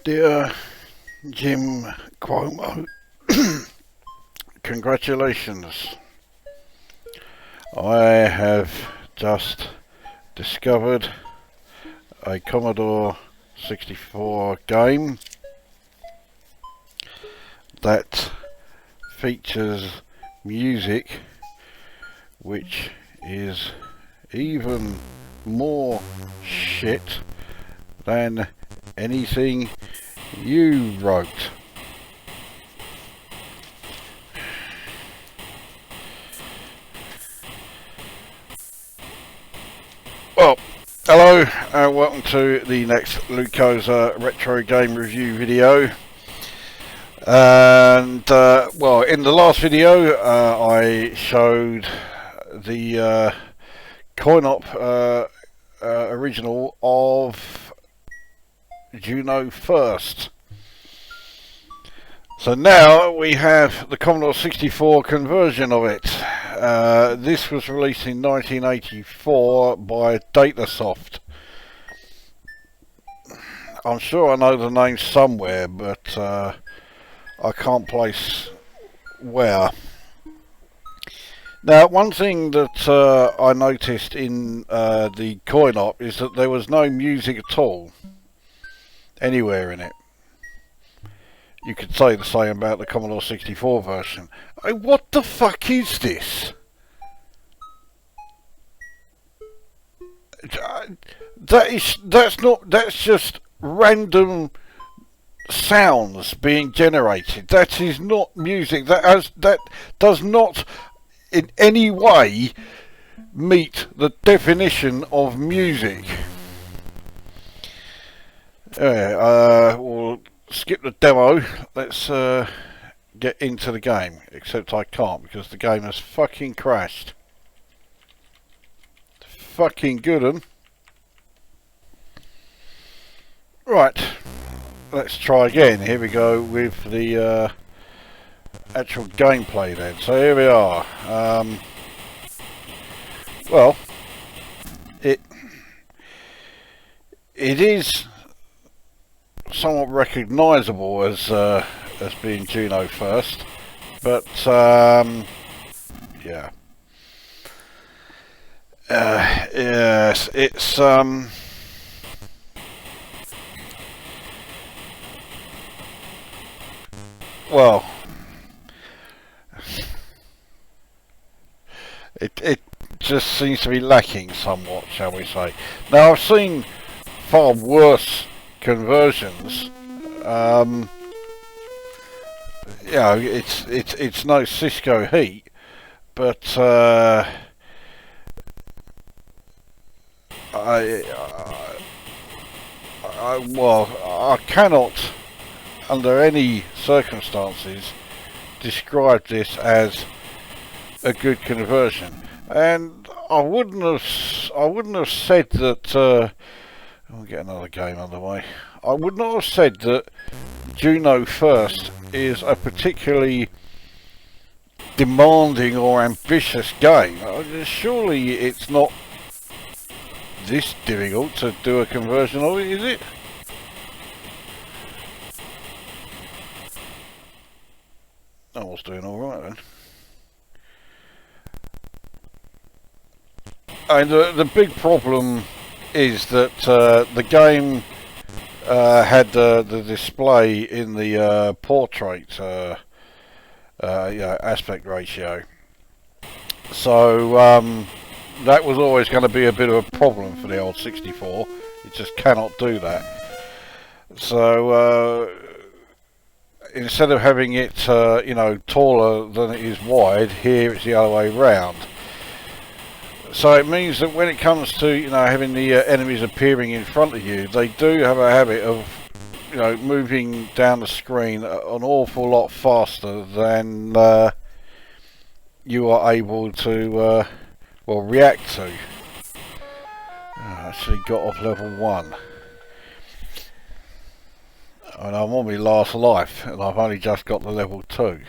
Dear Jim Cuomo, congratulations. I have just discovered a Commodore 64 game that features music which is even more shit than anything you wrote. Well, hello and welcome to the next Lukozer retro game review video. And well, in the last video I showed the coin-op original of Juno First. So now we have the Commodore 64 conversion of it. This was released in 1984 by Datasoft. I'm sure I know the name somewhere, but I can't place where. Now, one thing that I noticed in the coin-op is that there was no music at all anywhere in it. You could say the same about the Commodore 64 version. Hey, what the fuck is this? That's just random sounds being generated. That is not music. That does not in any way meet the definition of music. We'll skip the demo. Let's get into the game. Except I can't because the game has fucking crashed. Fucking good 'un. Right. Let's try again. Here we go with the actual gameplay then. So here we are. Well, it is somewhat recognisable as being Juno First, but yeah, yes, it's well, it just seems to be lacking somewhat, shall we say. Now, I've seen far worse conversions. You know, it's no Cisco heat, but I cannot under any circumstances describe this as a good conversion, and I wouldn't have said that we'll get another game underway. I would not have said that Juno First is a particularly demanding or ambitious game. Surely it's not this difficult to do a conversion of it, is it? I was doing alright then. And the big problem is that the game had the display in the portrait aspect ratio, so that was always going to be a bit of a problem for the old 64. It just cannot do that. So instead of having it you know, taller than it is wide, here it's the other way round. So it means that when it comes to, you know, having the enemies appearing in front of you, they do have a habit of, you know, moving down the screen an awful lot faster than you are able to, well, react to. I actually got off level 1. And I'm on my last life, and I've only just got to level 2.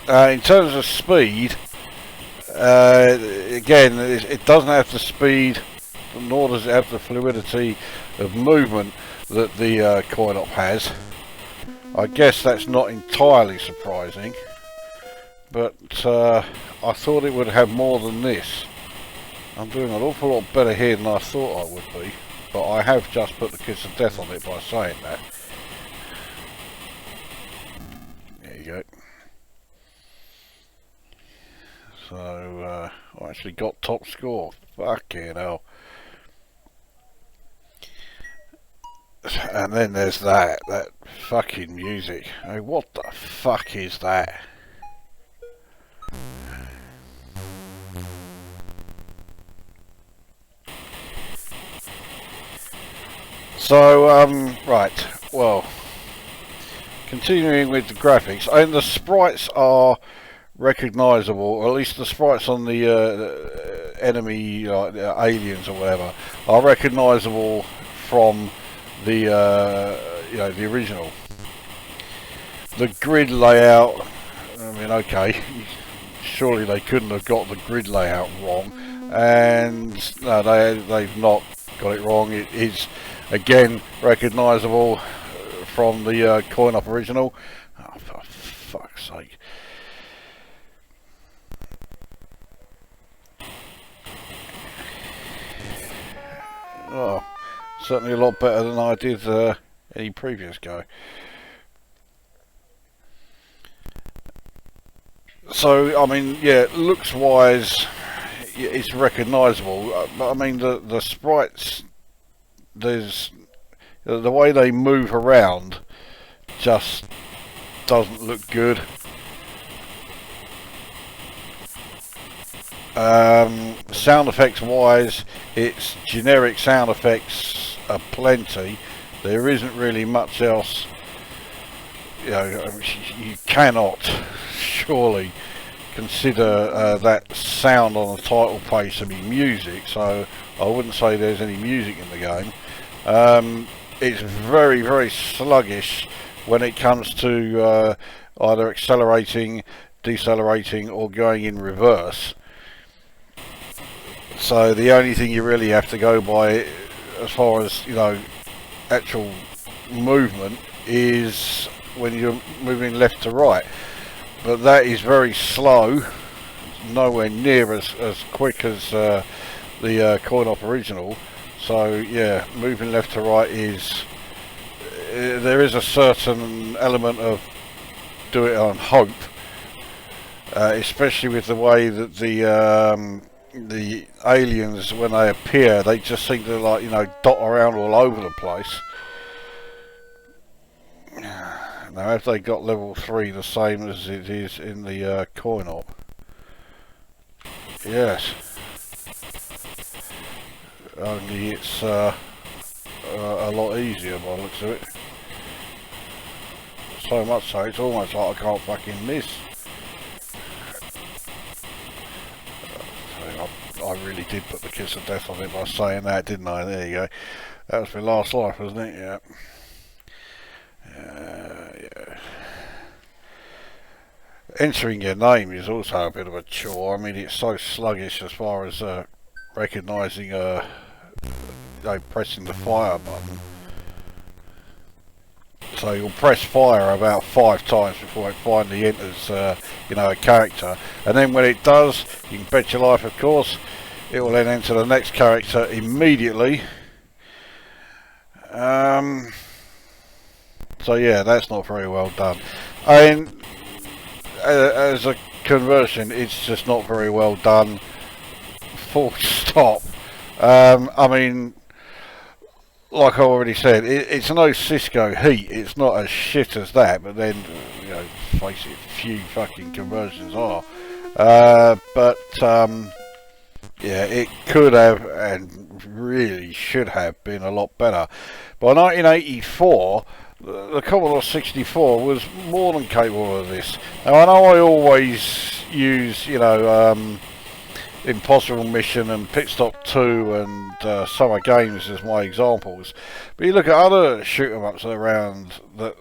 In terms of speed, again, it doesn't have the speed, nor does it have the fluidity of movement that the coin-op has. I guess that's not entirely surprising, but I thought it would have more than this. I'm doing an awful lot better here than I thought I would be, but I have just put the kiss of death on it by saying that. There you go. So, I actually got top score. Fucking hell. And then there's that fucking music. Hey, what the fuck is that? So, right, well, continuing with the graphics, and the sprites are recognisable, or at least the sprites on the enemy, the aliens or whatever, are recognisable from the the original. The grid layout, I mean, okay, surely they couldn't have got the grid layout wrong, and no, they've not got it wrong. It is again recognisable from the coin-op original. Oh, for fuck's sake. Oh, certainly a lot better than I did any previous go. So, I mean, yeah, looks-wise, it's recognisable. But I mean, the sprites, there's the way they move around just doesn't look good. Sound effects wise, it's generic sound effects aplenty. There isn't really much else. You cannot surely consider that sound on the title page to be music, so I wouldn't say there's any music in the game. It's very, very sluggish when it comes to either accelerating, decelerating, or going in reverse. So the only thing you really have to go by as far as actual movement is when you're moving left to right, but that is very slow, nowhere near as quick as the coin-op original. So yeah, moving left to right is there is a certain element of do it on hope, especially with the way that the aliens, when they appear, they just seem to dot around all over the place. Now, have they got level 3 the same as it is in the coin-op? Yes. Only it's a lot easier by the looks of it. So much so, it's almost like I can't fucking miss. I really did put the kiss of death on it by saying that, didn't I? There you go. That was my last life, wasn't it? Yeah. Yeah. Entering your name is also a bit of a chore. I mean, it's so sluggish as far as recognising, pressing the fire button. So you'll press fire about 5 times before it finally enters, a character. And then when it does, you can bet your life, of course, it will then enter the next character immediately. So yeah, that's not very well done. I mean, as a conversion, it's just not very well done. Full stop. I mean, like I already said, it's no Cisco Heat. It's not as shit as that, but then, face it, few fucking conversions are. Yeah, it could have and really should have been a lot better. By 1984, the Commodore 64 was more than capable of this. Now, I know I always use, Impossible Mission and Pit Stop 2 and Summer Games as my examples, but you look at other shoot 'em ups around that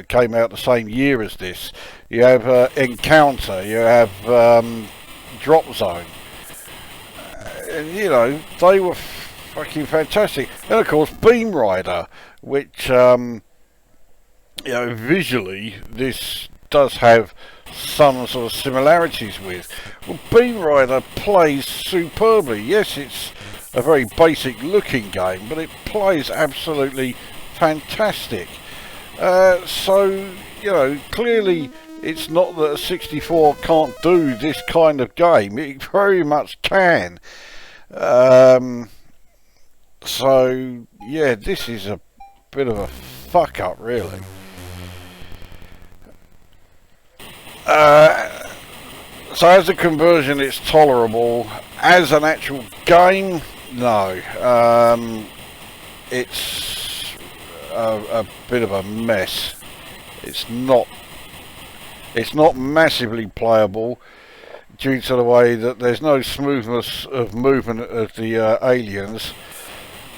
came out the same year as this. You have Encounter, you have Drop Zone, and they were fucking fantastic. And of course Beam Rider, which visually this does have some sort of similarities with. Well, Beam Rider plays superbly. Yes, it's a very basic looking game, but it plays absolutely fantastic. So clearly it's not that a 64 can't do this kind of game. It very much can. So yeah, this is a bit of a fuck up, really. So as a conversion, it's tolerable. As an actual game, no. It's a bit of a mess. It's not massively playable due to the way that there's no smoothness of movement of the aliens.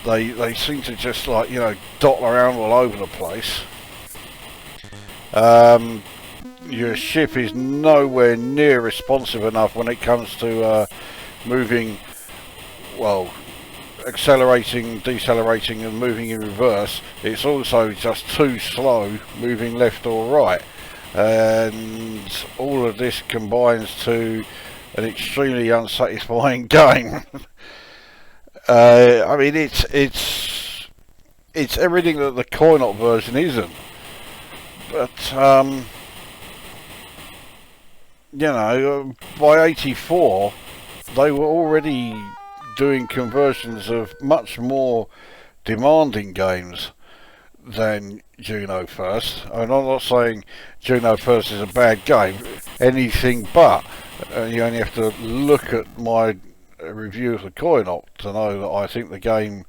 They seem to just dot around all over the place. Your ship is nowhere near responsive enough when it comes to moving, accelerating, decelerating and moving in reverse. It's also just too slow moving left or right, and all of this combines to an extremely unsatisfying game. I mean, it's everything that the coin-op version isn't, but by 84 they were already doing conversions of much more demanding games than Juno First. And I'm not saying Juno First is a bad game, anything but. You only have to look at my review of the coin-op to know that I think the game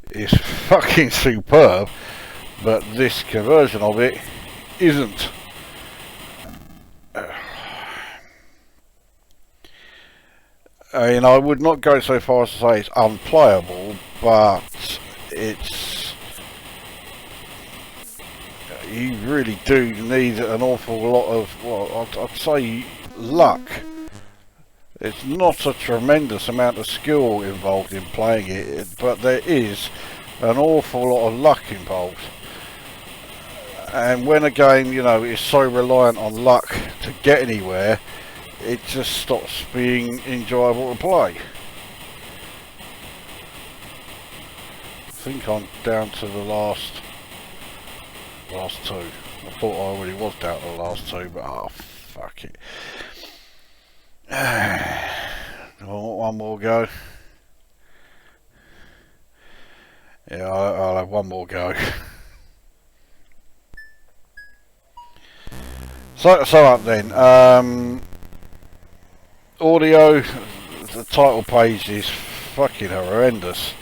is fucking superb, but this conversion of it isn't. I would not go so far as to say it's unplayable, but you really do need an awful lot of, I'd say, luck. It's not a tremendous amount of skill involved in playing it, but there is an awful lot of luck involved. And when a game, is so reliant on luck to get anywhere, it just stops being enjoyable to play. I think I'm down to the last two. I thought I already was down to the last two, but fuck it. I want one more go. Yeah, I'll have one more go. So up then. Audio, the title page is fucking horrendous.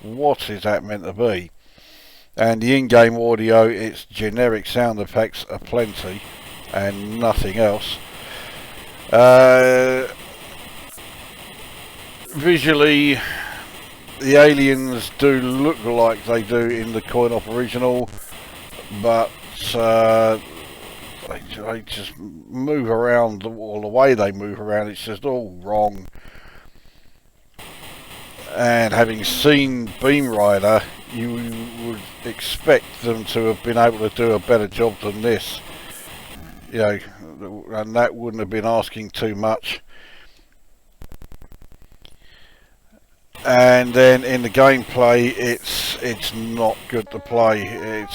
What is that meant to be? And the in-game audio, it's generic sound effects aplenty and nothing else. Visually, the aliens do look like they do in the coin-op original, but they just move around, or the way they move around, it's just all wrong. And having seen Beam Rider, you would expect them to have been able to do a better job than this. And that wouldn't have been asking too much. And then in the gameplay, it's not good to play.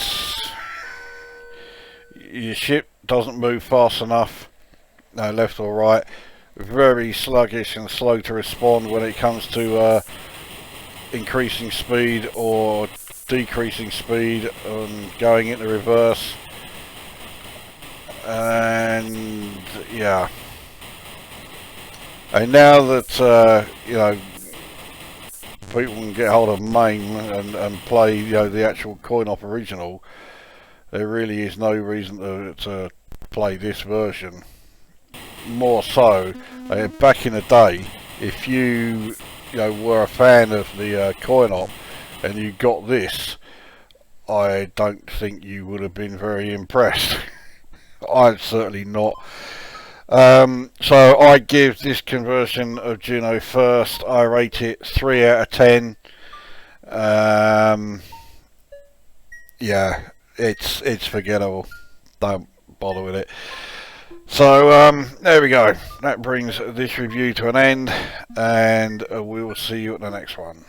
Your ship doesn't move fast enough, no, left or right. Very sluggish and slow to respond when it comes to increasing speed or decreasing speed and going into reverse. And yeah, and now that people can get hold of MAME and play the actual coin-op original, there really is no reason to play this version. More so, back in the day, if you were a fan of the coin-op and you got this, I don't think you would have been very impressed. I'm certainly not. So I give this conversion of Juno First, I rate it 3 out of 10. Yeah, it's forgettable. Don't bother with it. So there we go. That brings this review to an end, and we will see you at the next one.